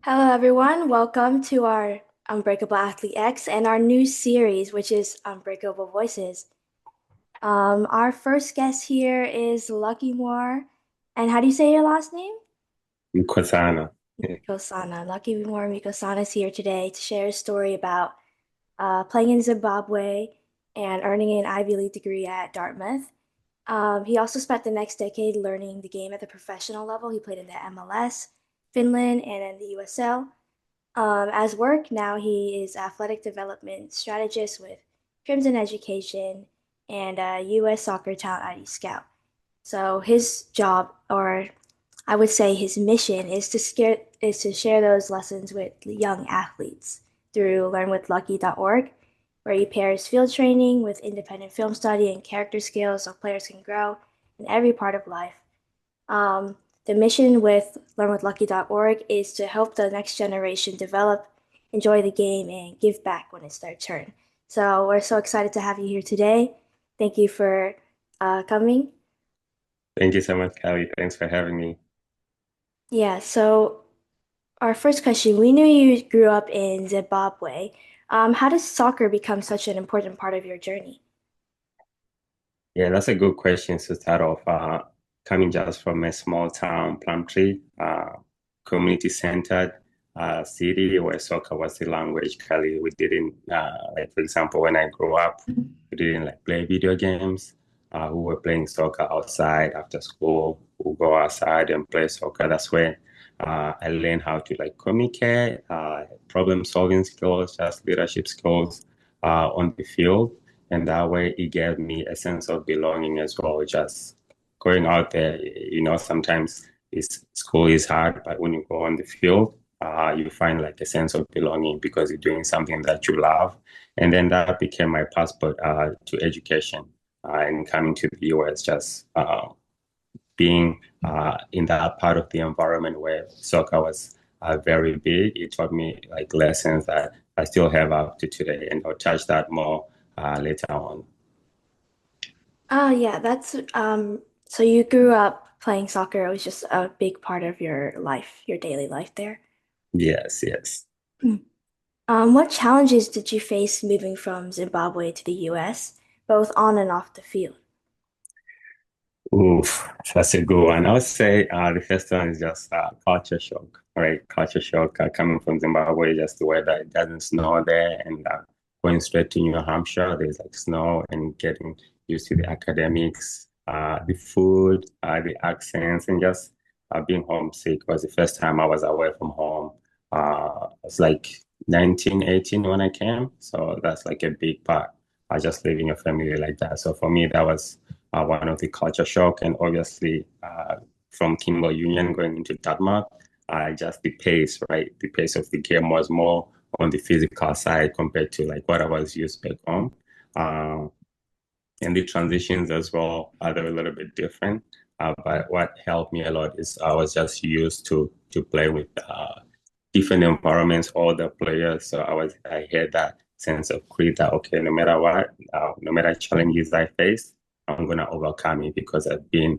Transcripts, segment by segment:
Hello, everyone. Welcome to our Unbreakable Athlete X and our new series, which is Unbreakable Voices. Our first guest here is Luckymore. And how do you say your last name? Mkosana. Mkosana. Luckymore Mkosana is here today to share a story about playing in Zimbabwe and earning an Ivy League degree at Dartmouth. He also spent the next decade learning the game at the professional level. He played in the MLS, Finland, and in the USL. As work now, he is athletic development strategist with Crimson Education and U.S. Soccer Talent ID Scout. So his job, or I would say his mission, is to share those lessons with young athletes through learnwithlucky.org, where he pairs field training with independent film study and character skills so players can grow in every part of life. The mission with learnwithlucky.org is to help the next generation develop, enjoy the game, and give back when it's their turn. So we're so excited to have you here today. Thank you for coming. Thank you so much, Kelly. Thanks for having me. Yeah, so our first question, we knew you grew up in Zimbabwe. How does soccer become such an important part of your journey? Yeah, that's a good question to start off. Coming just from a small town, Plumtree, community-centered city where soccer was the language. Kelly, we didn't like, for example, when I grew up, we didn't like play video games. We were playing soccer outside after school. We go outside and play soccer. That's when I learned how to like communicate, problem-solving skills, just leadership skills on the field. And that way it gave me a sense of belonging as well. Just going out there, sometimes school is hard, but when you go on the field, you find like a sense of belonging because you're doing something that you love. And then that became my passport to education and coming to the US, just being in that part of the environment where soccer was very big. It taught me like lessons that I still have up to today, and I'll touch that more later on. Oh, yeah, that's so you grew up playing soccer. It was just a big part of your life, your daily life there. Yes, yes. What challenges did you face moving from Zimbabwe to the US, both on and off the field? Oof, that's a good one. I would say the first one is just culture shock, right? Culture shock coming from Zimbabwe, just the weather, it doesn't snow there, and going straight to New Hampshire, there's like snow and getting used to the academics, the food, the accents, and just being homesick was the first time I was away from home. It's like 19, 18 when I came, so that's like a big part. I just leaving a family like that. So for me, that was one of the culture shock, and obviously from Kimball Union going into Dartmouth, just the pace, right? The pace of the game was more on the physical side compared to like what I was used back home. Um, and the transitions as well, they're a little bit different. But what helped me a lot is I was just used to play with different environments, all the players. So I had that sense of grit that okay, no matter what, no matter challenges I face, I'm gonna overcome it because I've been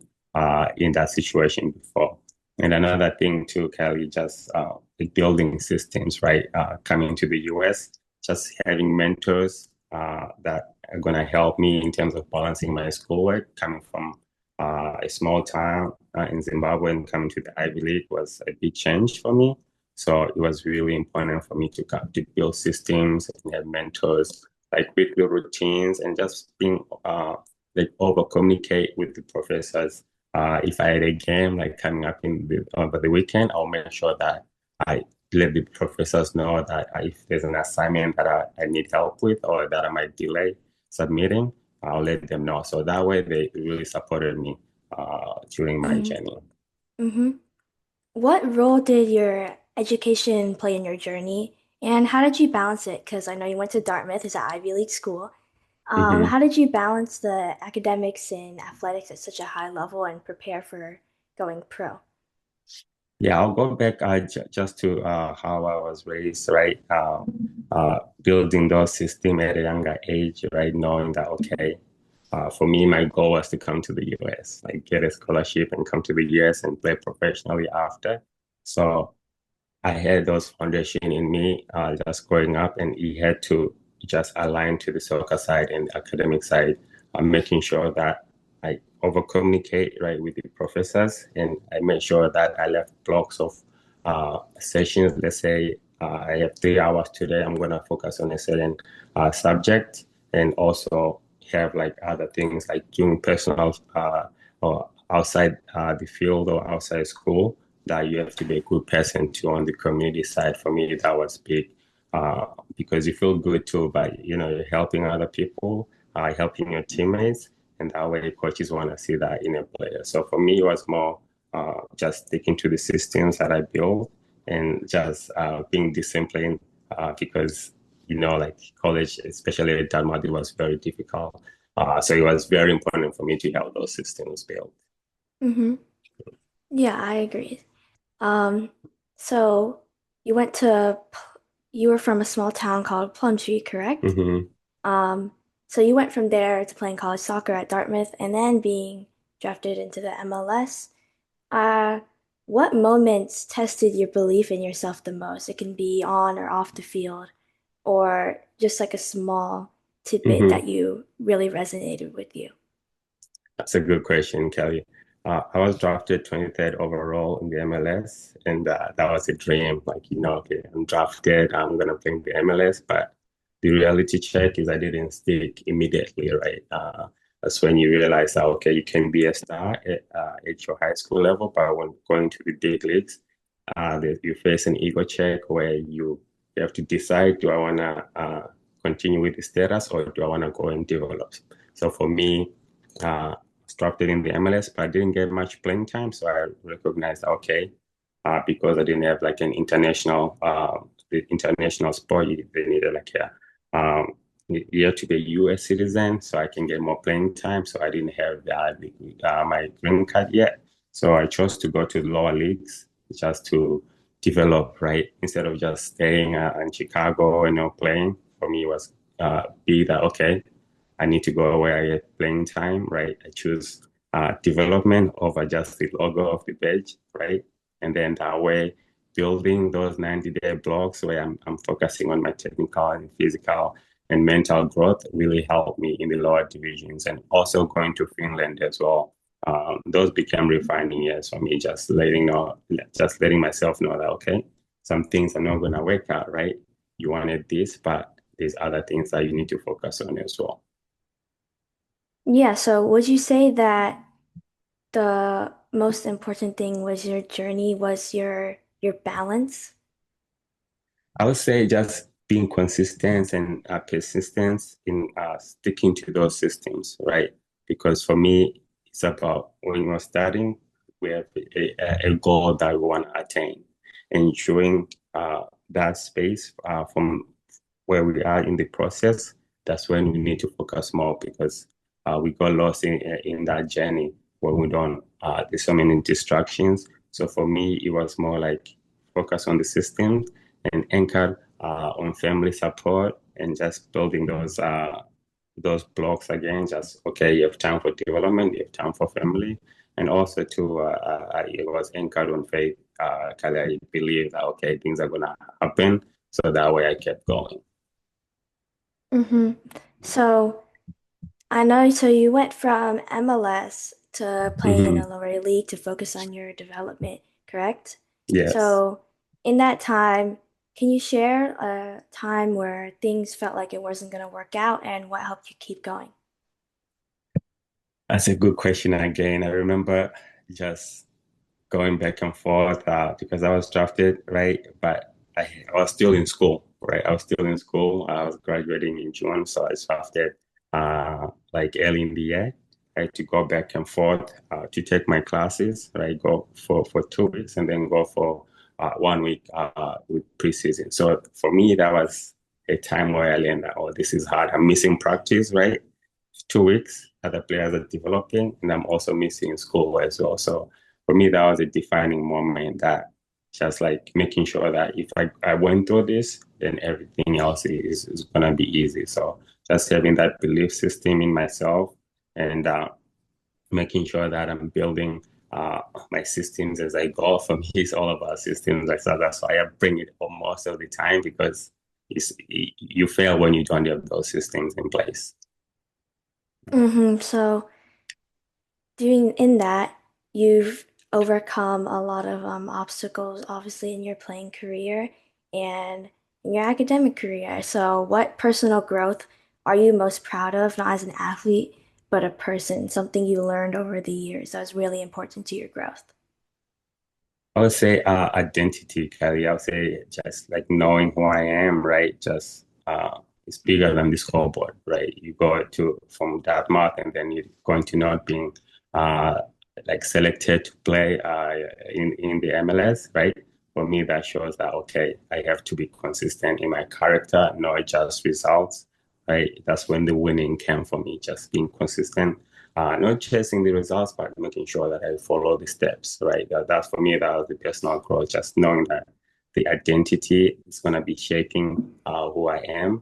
in that situation before. And another thing too, Kelly, just like building systems, right? Coming to the US, just having mentors that are gonna help me in terms of balancing my schoolwork. Coming from a small town in Zimbabwe and coming to the Ivy League was a big change for me. So it was really important for me to build systems and have mentors, like weekly routines, and just being like over communicate with the professors. If I had a game like coming up over the weekend, I'll make sure that I let the professors know that if there's an assignment that I need help with or that I might delay submitting, I'll let them know. So that way they really supported me during my Mm-hmm. journey. Mm-hmm. What role did your education play in your journey, and how did you balance it? Because I know you went to Dartmouth, it's an Ivy League school. Mhm. How did you balance the academics and athletics at such a high level and prepare for going pro? Yeah, I'll go back just to how I was raised, right? Building those systems at a younger age, right? Knowing that, okay, for me, my goal was to come to the US, like get a scholarship and come to the US and play professionally after. So I had those foundation in me just growing up, and he had to just align to the soccer side and academic side, making sure that I over communicate right with the professors, and I made sure that I left blocks of sessions. Let's say I have 3 hours today. I'm gonna focus on a certain subject, and also have like other things like doing personal or outside the field or outside school that you have to be a good person to on the community side. For me, that was big because you feel good too, but you're helping other people, helping your teammates, and that way coaches want to see that in a player. So for me, it was more just sticking to the systems that I built and just being disciplined because like college, especially at Dartmouth, it was very difficult. So it was very important for me to have those systems built. Mm-hmm. Yeah, I agree. Um, so you went to, you were from a small town called Plumtree, correct? Hmm. Um, so you went from there to playing college soccer at Dartmouth and then being drafted into the MLS. Uh, what moments tested your belief in yourself the most? It can be on or off the field, or just like a small tidbit Hmm. that you really resonated with you. That's a good question, Kelly. I was drafted 23rd overall in the MLS, and that was a dream. Like, okay, I'm drafted, I'm gonna play in the MLS, but the reality check is I didn't stick immediately, right? That's when you realize that okay, you can be a star at your high school level, but when going to the big leagues, you face an ego check where you have to decide, do I wanna continue with the status or do I wanna go and develop? So for me, drafted in the MLS, but I didn't get much playing time. So I recognized, okay, because I didn't have like an international, the international sport, they needed like you have to be a US citizen, so I can get more playing time. So I didn't have my green card yet. So I chose to go to the lower leagues just to develop, right? Instead of just staying in Chicago and not playing. For me, it was be that okay, I need to go where I get playing time, right? I choose development over just the logo of the page, right? And then that way, building those 90-day blocks where I'm focusing on my technical and physical and mental growth really helped me in the lower divisions and also going to Finland as well. Those became refining years for me, just letting myself know that, okay, some things are not going to work out, right? You wanted this, but there's other things that you need to focus on as well. Yeah, so would you say that the most important thing was your journey, was your balance? I would say just being consistent and persistent in sticking to those systems, right? Because for me, it's about when we're starting, we have a goal that we want to attain. And during that space from where we are in the process, that's when we need to focus more because we got lost in that journey when we don't, there's so many distractions. So for me, it was more like focus on the system and anchored on family support and just building those blocks again. Just okay, you have time for development, you have time for family, and also to it was anchored on faith. Cause I believe that okay, things are gonna happen, so that way I kept going. Mm-hmm. So I know, so you went from MLS to playing in Hmm. a lower league to focus on your development, correct? Yes. So in that time, can you share a time where things felt like it wasn't going to work out and what helped you keep going? That's a good question again. I remember just going back and forth because I was drafted, right? But I was still in school, right? I was still in school. I was graduating in June, so I was drafted like early in the year. I had to go back and forth to take my classes, right? Go for 2 weeks and then go for 1 week with preseason. So for me, that was a time where I learned that, oh, this is hard. I'm missing practice, right? 2 weeks, other players are developing, and I'm also missing school as well. So for me, that was a defining moment that just like making sure that if I went through this, then everything else is gonna be easy. So just having that belief system in myself and making sure that I'm building my systems as I go. For me, it's all about systems. Like, so that's why I bring it up most of the time because you fail when you don't have those systems in place. So doing in that, you've overcome a lot of obstacles, obviously, in your playing career and in your academic career. So, what personal growth are you most proud of, not as an athlete, but a person, something you learned over the years that was really important to your growth? I would say identity, Kelly. I would say just like knowing who I am, right? Just it's bigger than the scoreboard, right? You go to from Dartmouth and then you're going to not being uh, like selected to play in the MLS, right? For me, that shows that okay, I have to be consistent in my character, not just results, right? That's when the winning came for me, just being consistent, not chasing the results, but making sure that I follow the steps, right? That's for me, that was the personal growth, just knowing that the identity is going to be shaping who I am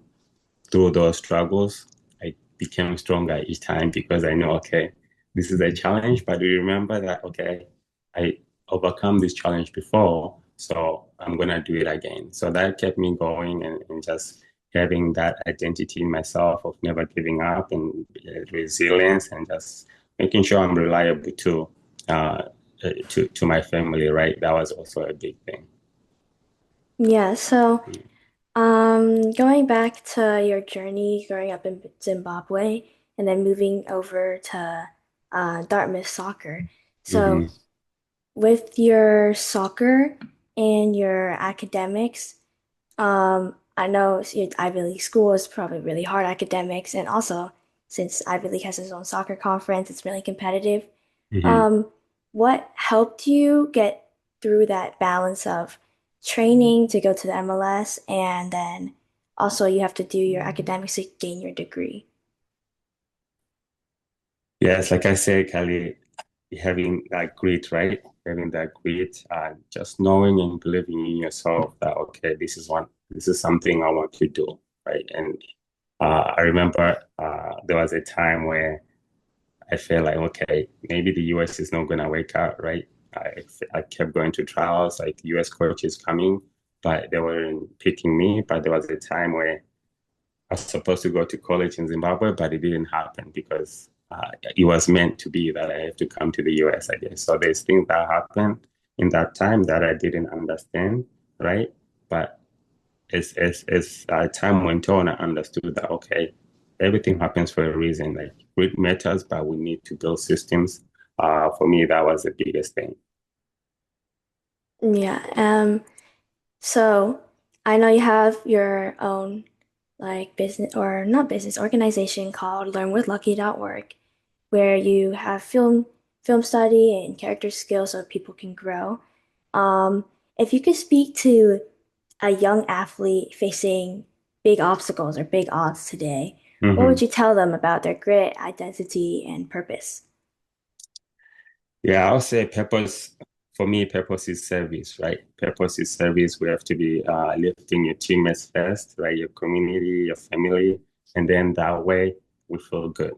through those struggles. I became stronger each time because I know, okay, this is a challenge, but you remember that, okay, I overcome this challenge before, so I'm going to do it again. So that kept me going and just having that identity in myself of never giving up and resilience and just making sure I'm reliable uh, to my family, right? That was also a big thing. Yeah, so going back to your journey growing up in Zimbabwe and then moving over to Dartmouth soccer. So, Mm-hmm. with your soccer and your academics, I know your Ivy League school is probably really hard academics, and also since Ivy League has its own soccer conference, it's really competitive. Mm-hmm. Um, what helped you get through that balance of training to go to the MLS and then also you have to do your academics to gain your degree? Yes, like I said, Kelly, having that grit, right? Having that grit, just knowing and believing in yourself that okay, this is something I want to do, right? And I remember there was a time where I felt like okay, maybe the US is not gonna wake up, right? I kept going to trials, like US coaches coming, but they weren't picking me. But there was a time where I was supposed to go to college in Zimbabwe, but it didn't happen because it was meant to be that I have to come to the US, I guess. So there's things that happened in that time that I didn't understand, right? But as time went on, I understood that okay, everything happens for a reason. Like grit matters, but we need to build systems. For me, that was the biggest thing. Yeah. So I know you have your own like business or not business organization called learnwithlucky.org where you have film study and character skills so people can grow. Um, if you could speak to a young athlete facing big obstacles or big odds today, what would Hmm. you tell them about their grit, identity, and purpose? Yeah, I'll say purpose for me, purpose is service, right? Purpose is service. We have to be lifting your teammates first, right? Your community, your family, and then that way we feel good.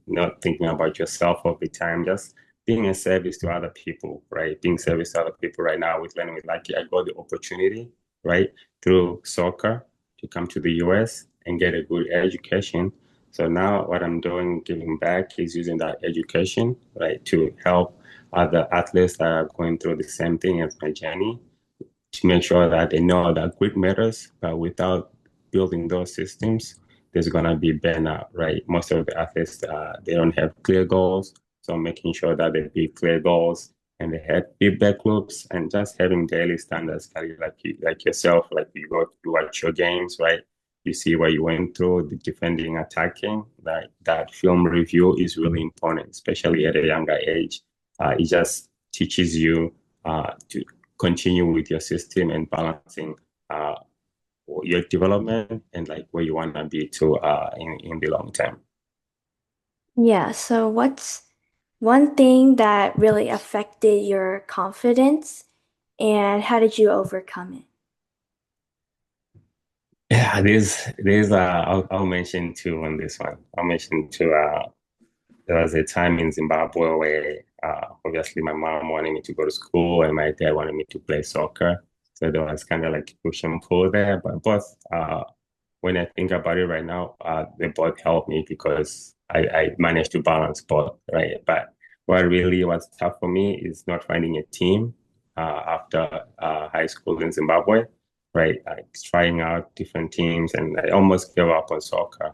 Not thinking about yourself all the time, just being a service to other people, right? Being service to other people right now with learning with Lucky. I got the opportunity, right, through soccer to come to the US and get a good education. So now what I'm doing, giving back, is using that education, right, to help other athletes that are going through the same thing as my journey, to make sure that they know that grit matters, but without building those systems, there's gonna be burnout, right? Most of the athletes, they don't have clear goals, so making sure that they be clear goals and they have feedback loops and just having daily standards, like yourself, like you watch your games, right? You see what you went through, the defending, attacking. That film review is really important, especially at a younger age. It just teaches you to continue with your system and balancing uh, your development and like where you want to be to in the long term. Yeah, so what's one thing that really affected your confidence and how did you overcome it? Yeah, there's I'll mention two on this one. I'll mention two. There was a time in Zimbabwe where Obviously, my mom wanted me to go to school, and my dad wanted me to play soccer. So there was kind of like push and pull there. But both, when I think about it right now, they both helped me because I managed to balance both, right? But what really was tough for me is not finding a team after high school in Zimbabwe, right? Like trying out different teams, and I almost gave up on soccer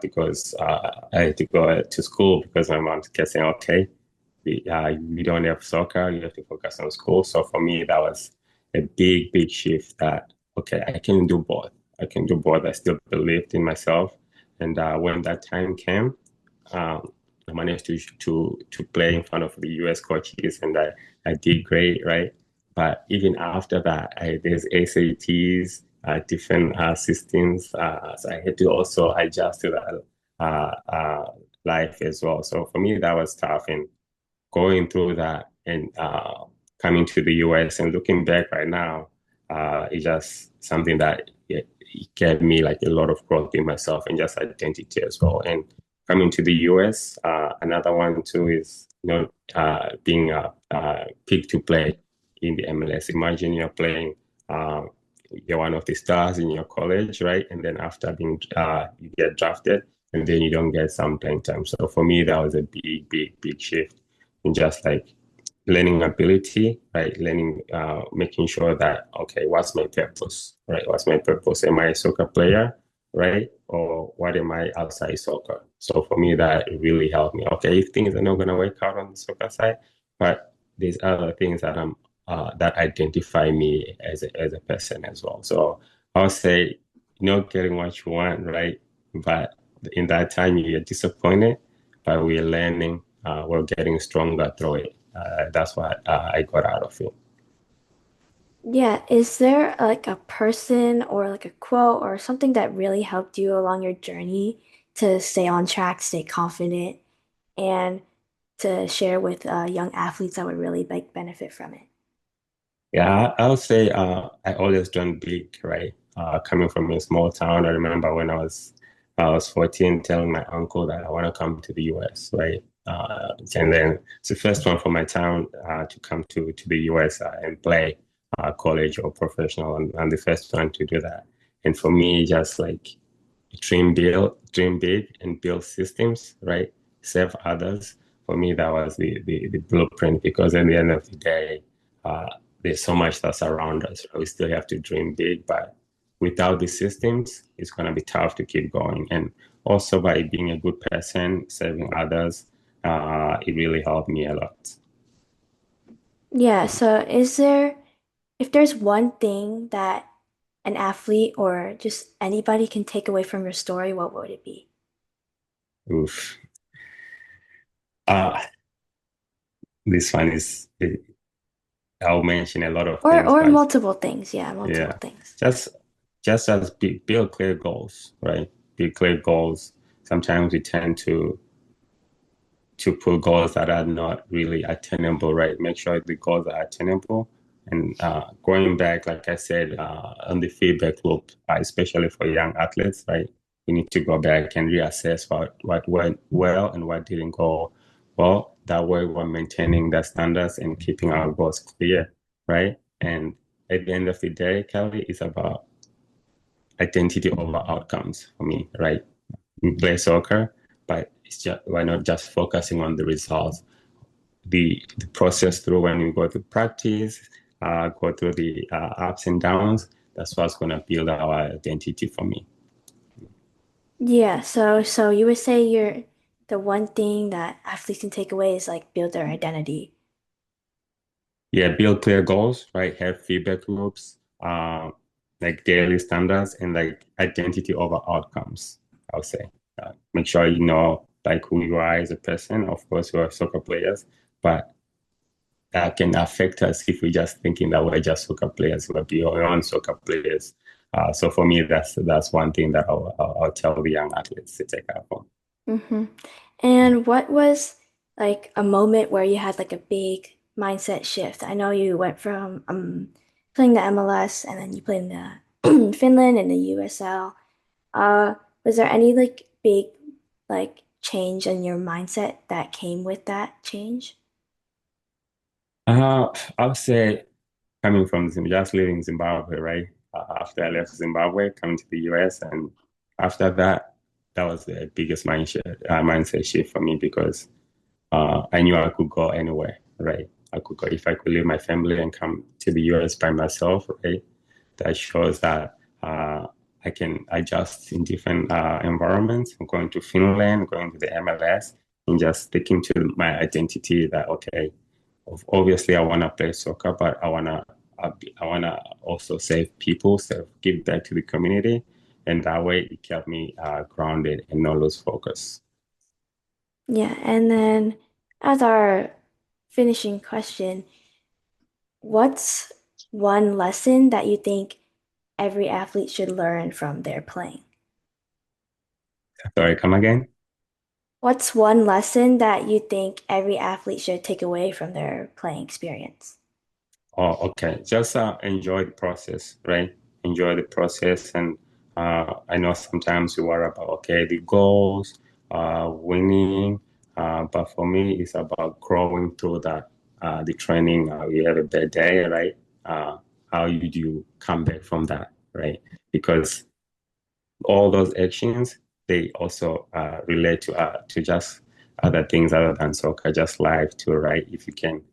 because I had to go to school because my mom kept saying, okay, we don't have soccer, you have to focus on school. So for me, that was a big, big shift that, okay, I can do both. I can do both. I still believed in myself. And when that time came, um, I managed to play in front of the US coaches, and I did great, right? But even after that, there's SATs, different systems. So I had to also adjust to that life as well. So for me, that was tough. And going through that and coming to the US and looking back right now, it's just something that it gave me like a lot of growth in myself and just identity as well. And coming to the US, another one too is being picked to play in the MLS. Imagine you're playing, uh, you're one of the stars in your college, right? And then after being you get drafted, and then you don't get some playing time. So for me, that was a big, big, big shift in just like learning ability, right? Learning, making sure that, okay, what's my purpose, right? What's my purpose? Am I a soccer player, right? Or what am I outside soccer? So for me, that really helped me. Okay, if things are not going to work out on the soccer side, but there's other things that that identify me as a person as well. So I'll say, not getting what you want, right? But in that time, you're disappointed, but we're learning, we're getting stronger through it. That's what I got out of it. Yeah, is there like a person or like a quote or something that really helped you along your journey to stay on track, stay confident, and to share with young athletes that would really like benefit from it? Yeah, I'll say I always dream big, right? Coming from a small town, I remember when I was 14, telling my uncle that I want to come to the US, right? And then it's the first one from my town to come to the US and play college or professional, and I'm the first one to do that. And for me, just like dream big, and build systems, right? Serve others. For me, that was the blueprint because at the end of the day, uh, there's so much that's around us. We still have to dream big, but without the systems, it's going to be tough to keep going. And also by being a good person, serving others, it really helped me a lot. Yeah, so is there, if there's one thing that an athlete or just anybody can take away from your story, what would it be? Oof. Uh, this one is, I'll mention a lot of things, Or but multiple things. Yeah, multiple yeah, things. just just as build clear goals, right? Build clear goals. Sometimes we tend to put goals that are not really attainable, right? Make sure the goals are attainable. And going back, like I said, on the feedback loop, especially for young athletes, right? We need to go back and reassess what went well and what didn't go well. That way, we're maintaining the standards and keeping our goals clear, right? And at the end of the day, Kelly, it's about identity over outcomes for me, right? We play soccer, but it's just we're not just focusing on the results. The process through when we go to practice, go through the ups and downs. That's what's going to build our identity for me. Yeah, so you would say you're the one thing that athletes can take away is like build their identity. Yeah, build clear goals, right? Have feedback loops, like daily standards, and like identity over outcomes. I'll say, make sure you know like who you are as a person. Of course, we're soccer players, but that can affect us if we're just thinking that we're just soccer players, we're beyond soccer players. So for me, that's one thing that I'll tell the young athletes to take out from. Hmm. And what was like a moment where you had like a big mindset shift? I know you went from playing the MLS and then you played in the Finland and the USL. Uh, was there any like big like change in your mindset that came with that change? I would say coming from just leaving Zimbabwe, right? After I left Zimbabwe, coming to the US, and after that, that was the biggest mindset shift for me because I knew I could go anywhere, right? I could go if I could leave my family and come to the US by myself, right? That shows that I can adjust in different environments. I'm going to Finland, going to the MLS, and just sticking to my identity that, okay, obviously I want to play soccer, but I want to also save people, give back to the community. And that way it kept me grounded and not lose focus. Yeah, and then as our finishing question, what's one lesson that you think every athlete should learn from their playing? Sorry, come again? What's one lesson that you think every athlete should take away from their playing experience? Oh, okay. Just enjoy the process, right? Enjoy the process. And I know sometimes you worry about, okay, the goals, winning. But for me, it's about growing through that, the training. You have a bad day, right? How do you come back from that, right? Because all those actions, they also relate to just other things other than soccer, just life too, right? If you can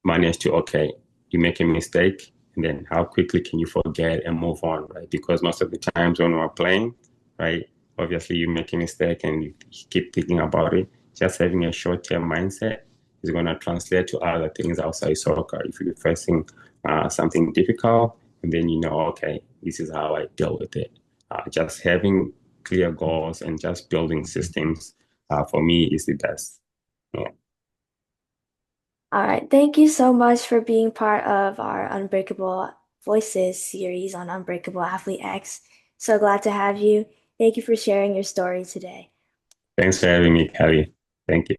manage to, okay, you make a mistake, and then how quickly can you forget and move on, right? Because most of the times when we're playing, right, obviously you make a mistake and you keep thinking about it. Just having a short-term mindset is going to translate to other things outside soccer. If you're facing something difficult, and then you know, okay, this is how I deal with it. Just having clear goals and just building systems for me is the best. Yeah. All right, thank you so much for being part of our Unbreakable Voices series on Unbreakable Athlete X. So glad to have you. Thank you for sharing your story today. Thanks for having me, Kelly. Thank you.